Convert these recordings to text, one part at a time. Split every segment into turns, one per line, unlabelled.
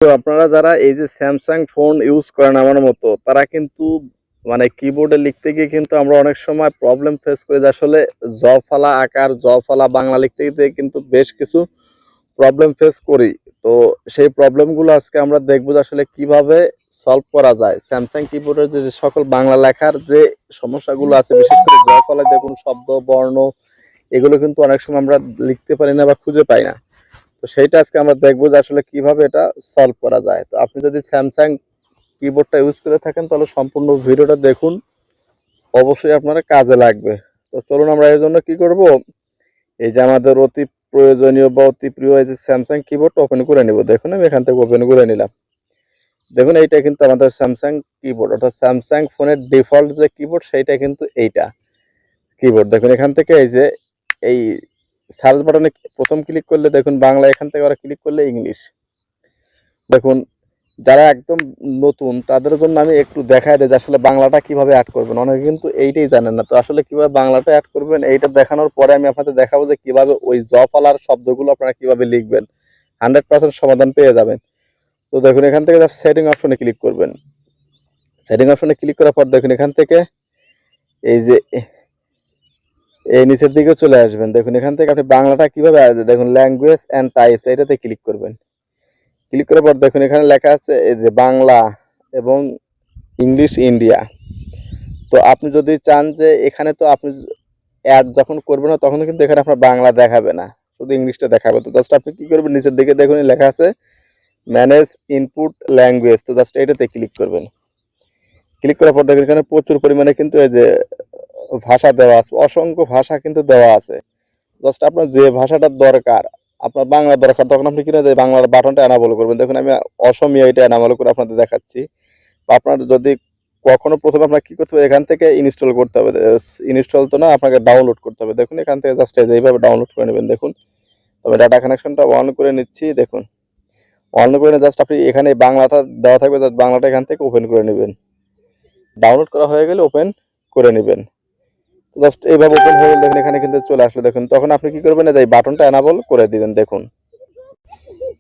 তো আপনারা যারা এই যে স্যামসাং ফোন ইউজ করেন আমার মতো, তারা কিন্তু মানে কিবোর্ডে লিখতে গিয়ে কিন্তু আমরা অনেক সময় প্রবলেম ফেস করি যে আসলে জ ফালা আকার, জ ফালা বাংলা লিখতে গিয়ে কিন্তু বেশ কিছু প্রবলেম ফেস করি। তো সেই প্রবলেমগুলো আজকে আমরা দেখবো যে আসলে কিভাবে সলভ করা যায়। স্যামসাং কিবোর্ডের যে সকল বাংলা লেখার যে সমস্যাগুলো আছে, বিশেষ করে জ ফলায় যে কোনো শব্দ, বর্ণ, এগুলো কিন্তু অনেক সময় আমরা লিখতে পারি না বা খুঁজে পাই না। তো সেইটা আজকে আমরা দেখবো যে আসলে কিভাবে এটা সলভ করা যায়। তো আপনি যদি স্যামসাং কিবোর্ডটা ইউজ করে থাকেন তাহলে সম্পূর্ণ ভিডিওটা দেখুন, অবশ্যই আপনার কাজে লাগবে। তো চলুন আমরা এর জন্য কি করব, এই যে আমাদের অতি প্রয়োজনীয় বা অতি প্রিয় এই যে স্যামসাং কিবোর্ডটা ওপেন করে নিব। দেখুন আমি এখান থেকে ওপেন করে নিলাম। দেখুন এইটা কিন্তু আমাদের স্যামসাং কিবোর্ড, অর্থাৎ স্যামসাং ফোনের ডিফল্ট যে কিবোর্ড সেইটা কিন্তু এইটা কিবোর্ড। দেখুন এখান থেকে এই যে এই সার্চ বাটনে প্রথম ক্লিক করলে দেখুন বাংলা, এখান থেকে ওরা ক্লিক করলে ইংলিশ। দেখুন যারা একদম নতুন তাদের জন্য আমি একটু দেখাই দিই যে আসলে বাংলাটা কিভাবে অ্যাড করবেন। অনেকে কিন্তু এইটাই জানেন না। তো আসলে কিভাবে বাংলাটা অ্যাড করবেন এইটা দেখানোর পরে আমি আপনাদের দেখাবো যে কিভাবে ওই জ ফালার শব্দগুলো আপনারা কিভাবে লিখবেন, 100% সমাধান পেয়ে যাবেন। তো দেখুন এখান থেকে জাস্ট সেটিং অপশনে ক্লিক করবেন। সেটিং অপশনে ক্লিক করার পর দেখুন এখান থেকে এই যে এই নিচের দিকে চলে আসবেন। দেখুন এখান থেকে আপনি বাংলাটা কিভাবে আসবে, দেখুন ল্যাঙ্গুয়েজ অ্যান্ড টাইপস, এটাতে ক্লিক করবেন। ক্লিক করার পর দেখুন এখানে লেখা আছে এই যে বাংলা এবং ইংলিশ ইন্ডিয়া। তো আপনি যদি চান যে এখানে, তো আপনি অ্যাড যখন করবেন না তখন কিন্তু এখানে আপনার বাংলা দেখাবে না, শুধু ইংলিশটা দেখাবে। তো জাস্ট আপনি কি করবেন, নিচের দিকে দেখুন লেখা আছে ম্যানেজ ইনপুট ল্যাঙ্গুয়েজ, তো জাস্ট এটাতে ক্লিক করবেন। ক্লিক করার পর দেখুন এখানে প্রচুর পরিমাণে কিন্তু এই যে ভাষা দেওয়া আছে, অসংখ্য ভাষা কিন্তু দেওয়া আছে। জাস্ট আপনার যে ভাষাটার দরকার, আপনার বাংলা দরকার, তখন আপনি কিনা যে বাংলার বাটনটা এনাবল করবেন। দেখুন আমি অসমীয়া এটা এনাবল করে আপনাদের দেখাচ্ছি। আপনার যদি কখনো প্রথমে আপনার কি করতে হবে, এখান থেকে ইনস্টল করতে হবে। ইনস্টল তো না, আপনাকে ডাউনলোড করতে হবে। দেখুন এখান থেকে জাস্ট এইভাবে ডাউনলোড করে নেবেন। দেখুন তবে ডাটা কানেকশনটা অন করে নিচ্ছি। দেখুন অন করে জাস্ট আপনি এখানে বাংলাটা দেওয়া থাকবে, জাস্ট বাংলাটা এখান থেকে ওপেন করে নেবেন। ডাউনলোড করা হয়ে গেলে ওপেন করে নেবেন। জাস্ট এইভাবে ওপেন হয়ে গেলে দেখুন এখানে কিন্তু চলে আসলো। দেখুন তখন আপনি কি করবেন, এই বাটনটা এনাবল করে দিবেন। দেখুন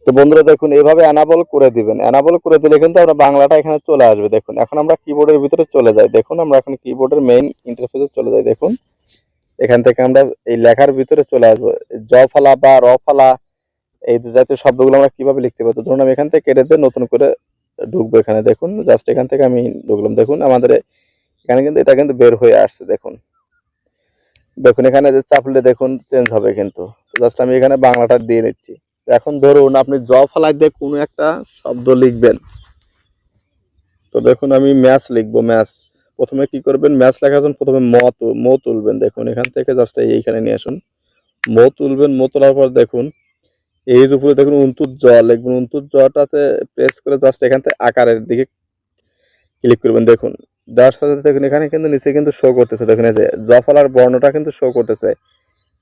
তো বন্ধুরা দেখুন এইভাবে এনাবল করে দিবেন। এনাবল করে দিলে কিন্তু আপনার বাংলাটা এখানে চলে আসবে। দেখুন এখন আমরা কিবোর্ডের ভিতরে চলে যাই। দেখুন আমরা এখন কিবোর্ডের মেইন ইন্টারফেসে চলে যাই। দেখুন এখান থেকে আমরা এই লেখার ভিতরে চলে আসবো। জ ফালা বা র ফালা এই জাতীয় শব্দগুলো আমরা কিভাবে লিখতে পারি। ধরুন আমি এখান থেকে কেটে দিয়ে নতুন করে ঢুকবো এখানে। দেখুন জাস্ট এখান থেকে আমি ঢুকলাম। দেখুন আমাদের এখানে কিন্তু এটা কিন্তু বের হয়ে আসছে। দেখুন দেখুন এখানে যে চাপলে দেখুন চেঞ্জ হবে কিন্তু। জাস্ট আমি এখানে বাংলাটা দিয়ে নিচ্ছি। এখন ধরুন আপনি জ ফালাই দিয়ে কোনো একটা শব্দ লিখবেন। তো দেখুন আমি ম্যাচ লিখবো, ম্যাচ। প্রথমে কি করবেন, ম্যাচ লেখার জন্য প্রথমে ম তুলবেন। দেখুন এখান থেকে জাস্ট এইখানে নিয়ে আসুন, ম তুলবেন। ম তোলার পর দেখুন এই উপরে দেখুন উন্তুর জ লিখবেন। উন্তুর জটাতে প্রেস করে জাস্ট এখান থেকে আকারের দিকে ক্লিক করবেন। দেখুন দেওয়ার সাথে সাথে দেখুন এখানে কিন্তু নিচে কিন্তু শো করতেছে। দেখুন এই যে জ ফলার বর্ণটা কিন্তু শো করতেছে।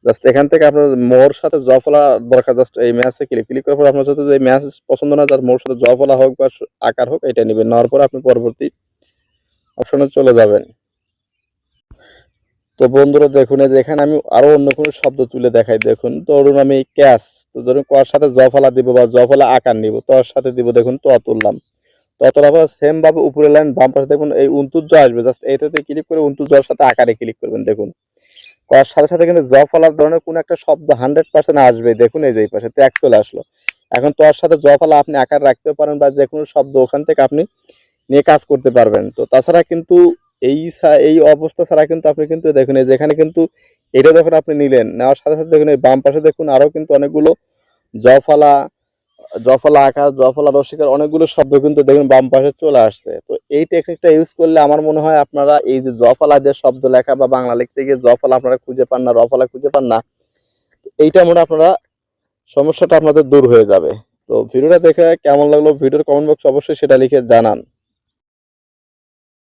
জাস্ট এখান থেকে আপনার মোর সাথে জ ফলা দরকার, জাস্ট এই ম্যাচে ক্লিক করার পর আপনার সাথে যে ম্যাচ পছন্দ না, যার মোর সাথে জ ফলা হোক বা আকার হোক, এটা নেবেন। নেওয়ার পর আপনি পরবর্তী অপশনে চলে যাবেন। তো বন্ধুরা দেখুন এই যে এখানে আমি আরো অন্য কোনো শব্দ তুলে দেখাই। দেখুন ধরুন আমি ক্যাশ, তো ধরুন কর সাথে জ ফলা দিব বা জ ফলা আকার নিব, তোর সাথে দিব। দেখুন ত তুললাম। তো তোলার পর সেম ভাবে উপরে লাইন বাম পাশে দেখুন এই উন্তুজ আসবে, জাস্ট এইটাতে ক্লিক করে উন্তুজ সাথে আকারে ক্লিক করবেন। দেখুন করার সাথে সাথে কিন্তু জ ফলার ধরনের কোনো একটা শব্দ 100% আসবে। দেখুন এই যে এই পাশে ত্যাগ চলে আসলো। এখন তোর সাথে জ ফলা আপনি আকার রাখতেও পারেন বা যে কোনো শব্দ ওখান থেকে আপনি নিয়ে কাজ করতে পারবেন। তো তাছাড়া কিন্তু এই অবস্থা ছাড়া কিন্তু আপনি কিন্তু দেখুন এই যেখানে কিন্তু এটা যখন আপনি নিলেন, নেওয়ার সাথে সাথে দেখুন এই বাম পাশে দেখুন আরো কিন্তু অনেকগুলো জফলা, জফলা আকার, জফলা রসিকার অনেকগুলো শব্দ কিন্তু দেখুন বাম পাশে চলে আসছে। তো এই টেকনিকটা ইউজ করলে আমার মনে হয় আপনারা এই যে জফলা দিয়ে শব্দ লেখা বা বাংলা লিখতে গিয়ে জফলা আপনারা খুঁজে পান না, রফলা খুঁজে পান না, এইটা মনে আপনারা সমস্যাটা আপনাদের দূর হয়ে যাবে। তো ভিডিওটা দেখে কেমন লাগলো, ভিডিওর কমেন্ট বক্সে অবশ্যই সেটা লিখে জানান।